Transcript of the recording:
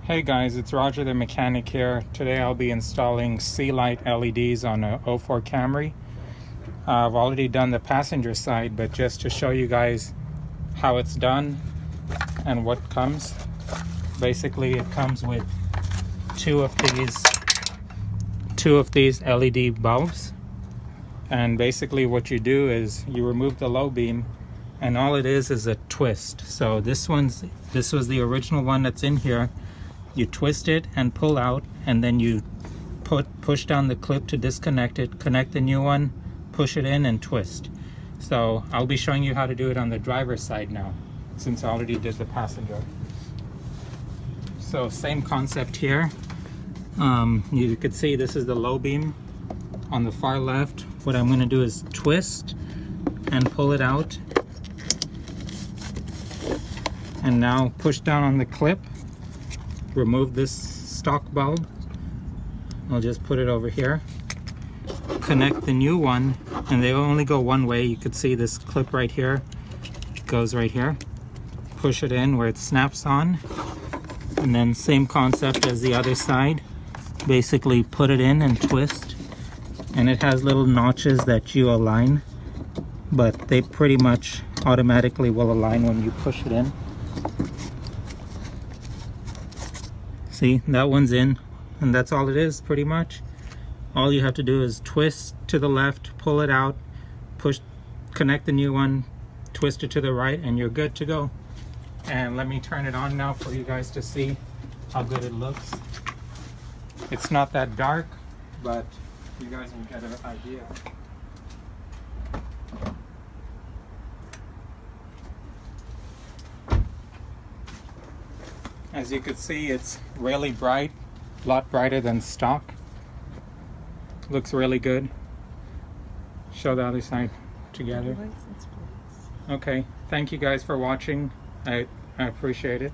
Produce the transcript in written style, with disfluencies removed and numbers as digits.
Hey guys, it's Roger the mechanic here. Today I'll be installing Sealight LEDs on a 04 Camry. I've already done the passenger side, but just to show you guys how it's done and what comes. Basically it comes with two of these LED bulbs, and basically what you do is you remove the low beam, and all it is a twist. So this was the original one that's in here. You twist it and pull out, and then you push down the clip to disconnect it, connect the new one, push it in and twist. So I'll be showing you how to do it on the driver's side now, since I already did the passenger. So same concept here. You could see this is the low beam on the far left. What I'm going to do is twist and pull it out, and now push down on the clip. Remove this stock bulb. I'll just put it over here. Connect the new one, and they only go one way. You could see this clip right here goes right here. Push it in where it snaps on, and then same concept as the other side. Basically put it in and twist, and it has little notches that you align, but they pretty much automatically will align when you push it in. See, that one's in, and that's all it is pretty much. All you have to do is twist to the left, pull it out, push, connect the new one, twist it to the right, and you're good to go. And let me turn it on now for you guys to see how good it looks. It's not that dark, but you guys will get an idea. As you can see, it's really bright, a lot brighter than stock. Looks really good. Show the other side together. Okay, thank you guys for watching. I appreciate it.